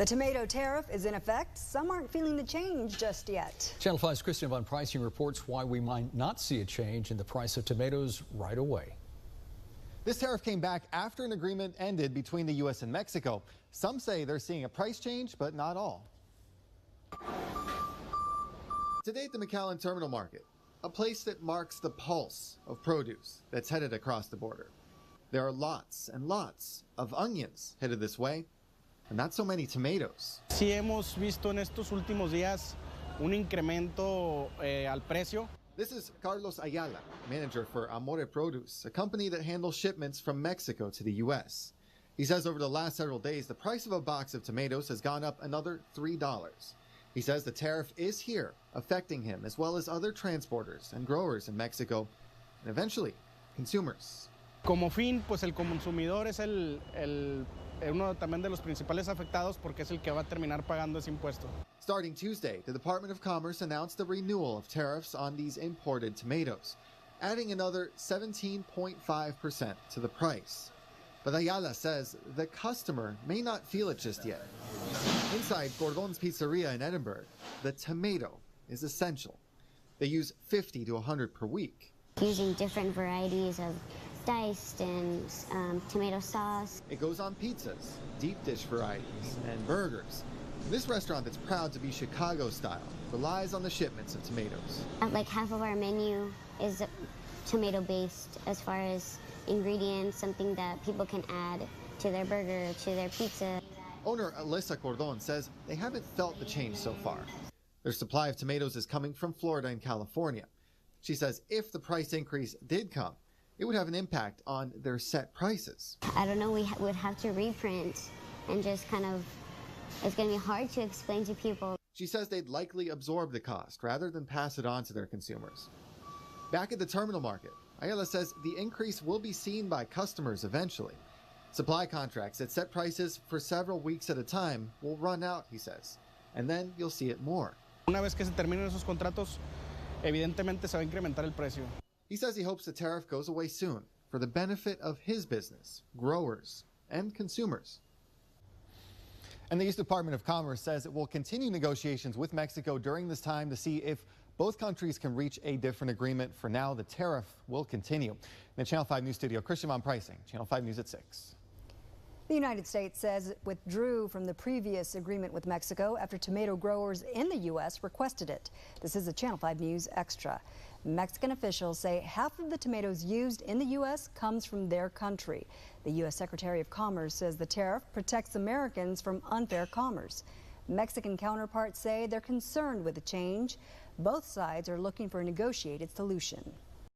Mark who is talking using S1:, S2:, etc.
S1: The tomato tariff is in effect. Some aren't feeling the change just yet.
S2: Channel 5's Christian Von Pricing reports why we might not see a change in the price of tomatoes right away.
S3: This tariff came back after an agreement ended between the U.S. and Mexico. Some say they're seeing a price change, but not all. Today at the McAllen Terminal Market, a place that marks the pulse of produce that's headed across the border. There are lots and lots of onions headed this way, and not so many tomatoes.
S4: Sí hemos visto en estos últimos días un incremento al precio.
S3: This is Carlos Ayala, manager for Amore Produce, a company that handles shipments from Mexico to the U.S. He says over the last several days, the price of a box of tomatoes has gone up another $3. He says the tariff is here, affecting him as well as other transporters and growers in Mexico, and eventually, consumers.
S4: Como fin, pues el consumidor es uno también de los principales afectados porque es el que va a terminar pagando ese impuesto.
S3: Starting Tuesday, the Department of Commerce announced the renewal of tariffs on these imported tomatoes, adding another 17.5% to the price. But Ayala says the customer may not feel it just yet. Inside Gordon's Pizzeria in Edinburgh, the tomato is essential. They use 50 to 100 per week.
S5: Using different varieties of diced and tomato sauce.
S3: It goes on pizzas, deep dish varieties, and burgers. This restaurant that's proud to be Chicago style relies on the shipments of tomatoes.
S5: Like half of our menu is tomato based as far as ingredients, something that people can add to their burger, to their pizza.
S3: Owner Alyssa Cordon says they haven't felt the change so far. Their supply of tomatoes is coming from Florida and California. She says if the price increase did come, it would have an impact on their set prices.
S5: I don't know, we would have to reprint and just kind of, it's going to be hard to explain to people.
S3: She says they'd likely absorb the cost rather than pass it on to their consumers. Back at the terminal market, Ayala says the increase will be seen by customers eventually. Supply contracts that set prices for several weeks at a time will run out, he says, and then you'll see it more.
S4: Una vez que se terminen esos contratos, evidentemente se va a incrementar el precio.
S3: He says he hopes the tariff goes away soon for the benefit of his business, growers, and consumers. And the U.S. Department of Commerce says it will continue negotiations with Mexico during this time to see if both countries can reach a different agreement. For now, the tariff will continue. In the Channel 5 News studio, Christian Von Pricing, Channel 5 News at 6.
S1: The United States says it withdrew from the previous agreement with Mexico after tomato growers in the U.S. requested it. This is a Channel 5 News Extra. Mexican officials say half of the tomatoes used in the U.S. comes from their country. The U.S. Secretary of Commerce says the tariff protects Americans from unfair commerce. Mexican counterparts say they're concerned with the change. Both sides are looking for a negotiated solution.